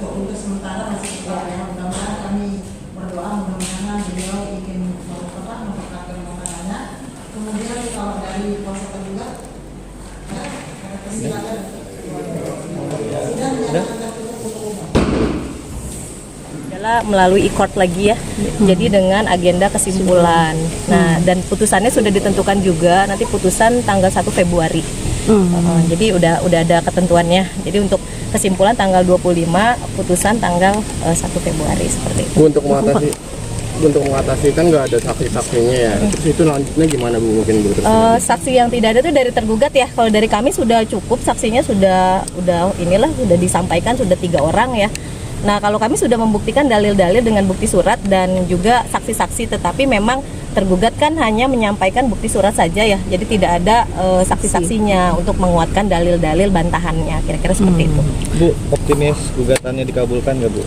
Untuk sementara masih mudah-mudahan kami berdoa mudah-mudahan beliau ingin memperkatakan makanannya. Kemudian kalau dari kuasa tergugat ada persilakan. Adalah melalui e-court lagi ya. Jadi dengan agenda kesimpulan. Nah, dan putusannya sudah ditentukan juga nanti putusan tanggal 1 Februari. Jadi udah ada ketentuannya. Jadi untuk kesimpulan tanggal 25, putusan tanggal 1 Februari seperti itu. Bu, untuk mengatasi kan nggak ada saksi-saksinya ya. Terus itu lanjutnya gimana Bu, mungkin Bu? Saksi yang tidak ada itu dari tergugat ya. Kalau dari kami sudah cukup, saksinya sudah disampaikan, sudah 3 orang ya. Nah, kalau kami sudah membuktikan dalil-dalil dengan bukti surat dan juga saksi-saksi, tetapi memang tergugat kan hanya menyampaikan bukti surat saja ya. Jadi tidak ada saksi-saksinya untuk menguatkan dalil-dalil bantahannya, kira-kira seperti itu. Bu, optimis gugatannya dikabulkan nggak Bu?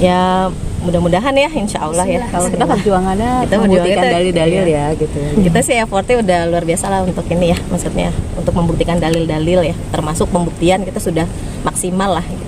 Ya, mudah-mudahan ya, insya Allah ya. Kalau kita perjuangannya kita membuktikan dalil-dalil ya gitu. Kita sih effortnya udah luar biasa lah untuk ini ya, maksudnya untuk membuktikan dalil-dalil ya, termasuk pembuktian kita sudah maksimal lah gitu.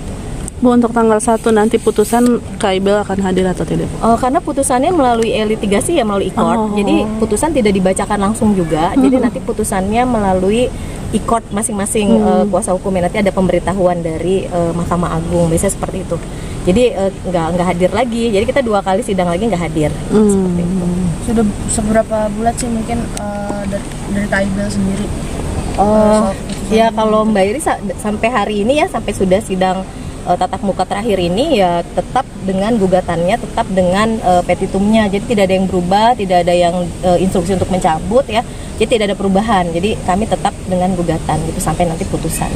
Bu, untuk tanggal 1 nanti putusan KIBL akan hadir atau tidak? Karena putusannya melalui litigasi ya, melalui e-court. Jadi putusan tidak dibacakan langsung juga. Jadi nanti putusannya melalui e-court masing-masing kuasa hukumnya. Nanti ada pemberitahuan dari Mahkamah Agung, biasanya seperti itu. Jadi nggak hadir lagi. Jadi kita 2 kali sidang lagi nggak hadir. Seperti itu. Sudah seberapa bulat sih mungkin dari KIBL sendiri? Ya kalau Mbak Iri sampai hari ini ya, sampai sudah sidang tatap muka terakhir ini ya tetap dengan gugatannya, tetap dengan petitumnya. Jadi tidak ada yang berubah, tidak ada yang instruksi untuk mencabut ya. Jadi tidak ada perubahan. Jadi kami tetap dengan gugatan gitu sampai nanti putusan.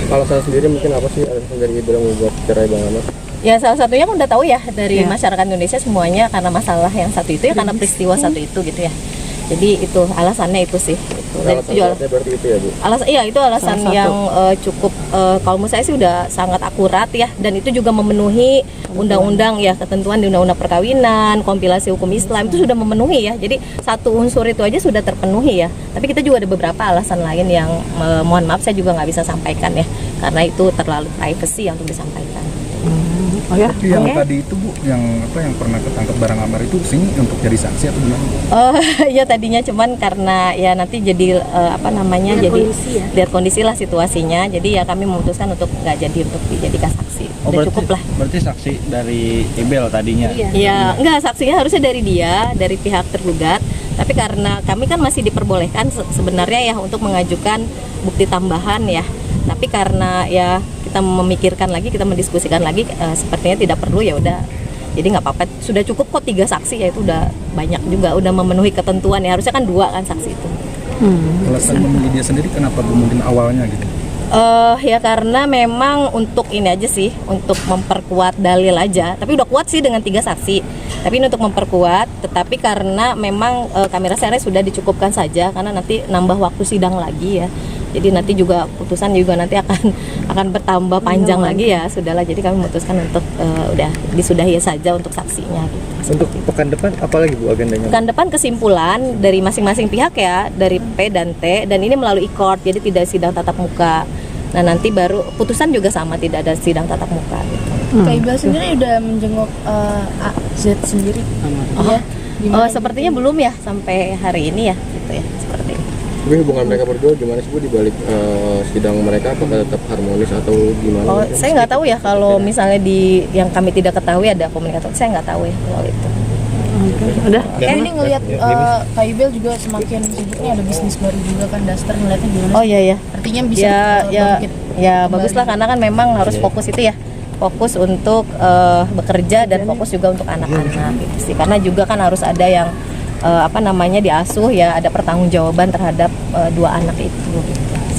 Kalau saya sendiri mungkin apa sih alasan dari Ibu yang membuat cerai Bang Amar? Ya salah satunya kan udah tahu ya dari masyarakat Indonesia semuanya karena masalah yang satu itu ya, karena peristiwa satu itu gitu ya. Jadi itu alasannya itu sih. Alasannya berarti itu ya Bu? Itu alasan yang cukup kalau menurut saya sih udah sangat akurat ya, dan itu juga memenuhi undang-undang ya, ketentuan di undang-undang perkawinan, kompilasi hukum Islam itu sudah memenuhi ya. Jadi satu unsur itu aja sudah terpenuhi ya. Tapi kita juga ada beberapa alasan lain yang mohon maaf saya juga nggak bisa sampaikan ya, karena itu terlalu privacy yang untuk disampaikan. Tapi yang tadi itu Bu, yang pernah ketangkep barang Amar itu sini untuk jadi saksi atau gimana? Ya tadinya cuman karena ya nanti jadi lihat kondisi lah situasinya. Jadi ya kami memutuskan untuk nggak jadi untuk dijadikan saksi. Udah cukup lah. Berarti saksi dari IBL tadinya? Iya, enggak, saksinya harusnya dari dia, dari pihak tergugat. Tapi karena kami kan masih diperbolehkan sebenarnya ya untuk mengajukan bukti tambahan ya. Tapi karena ya kita memikirkan lagi, kita mendiskusikan lagi, sepertinya tidak perlu ya udah. Jadi nggak apa-apa, sudah cukup kok 3 saksi ya, itu udah banyak juga, udah memenuhi ketentuan ya, harusnya kan 2 kan saksi itu. Alasan memilih dia sendiri kenapa Bu mungkin awalnya gitu? Ya karena memang untuk ini aja sih, untuk memperkuat dalil aja. Tapi udah kuat sih dengan 3 saksi. Tapi ini untuk memperkuat, tetapi karena memang kamera series sudah dicukupkan saja, karena nanti nambah waktu sidang lagi ya. Jadi nanti juga putusan juga nanti akan bertambah panjang lagi ya, sudahlah. Jadi kami memutuskan untuk udah disudahi saja untuk saksinya. Gitu. Untuk pekan depan apa lagi Bu agendanya? Pekan depan kesimpulan dari masing-masing pihak ya, dari P dan T, dan ini melalui e-court, jadi tidak sidang tatap muka. Nah nanti baru putusan juga sama, tidak ada sidang tatap muka. Gitu. KIBL sendiri udah menjenguk Z sendiri? Sepertinya belum ya sampai hari ini ya, gitu ya, seperti itu. Tapi hubungan mereka berdua gimana sih Bu di balik sidang mereka, apakah tetap harmonis atau gimana? Saya nggak tahu ya, kalau misalnya di yang kami tidak ketahui ada komunikasi, saya nggak tahu ya kalau itu. Udah. Ini ngelihat KIBL juga semakin sibuknya, ada bisnis baru juga kan, Duster ngeliatnya gimana? Oh iya. Artinya bisa ya bagus lah, karena kan memang harus fokus itu ya, fokus untuk bekerja dan fokus juga untuk anak-anak gitu sih, karena juga kan harus ada yang diasuh ya, ada pertanggungjawaban terhadap 2 anak itu.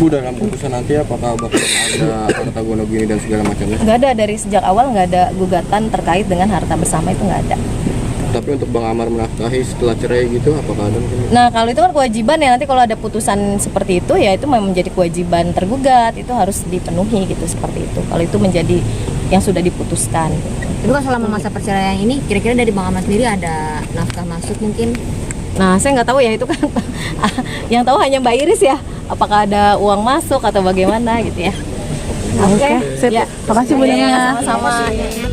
Bu, dalam putusan nanti apakah bakal ada harta gono gini dan segala macamnya? Nggak ada, dari sejak awal nggak ada gugatan terkait dengan harta bersama, itu nggak ada. Tapi untuk Bang Amar menafkahi setelah cerai gitu, apakah ada mungkin? Nah kalau itu kan kewajiban ya, nanti kalau ada putusan seperti itu ya itu memang menjadi kewajiban tergugat, itu harus dipenuhi gitu, seperti itu. Kalau itu menjadi yang sudah diputuskan. Tapi kalau selama masa perceraian ini, kira-kira dari Bang Ahmad sendiri ada nafkah masuk mungkin? Nah, saya nggak tahu ya itu kan yang tahu hanya Mbak Iris ya. Apakah ada uang masuk atau bagaimana gitu ya. Oke, sip. Ya. Makasih Bu Nia. Sama-sama.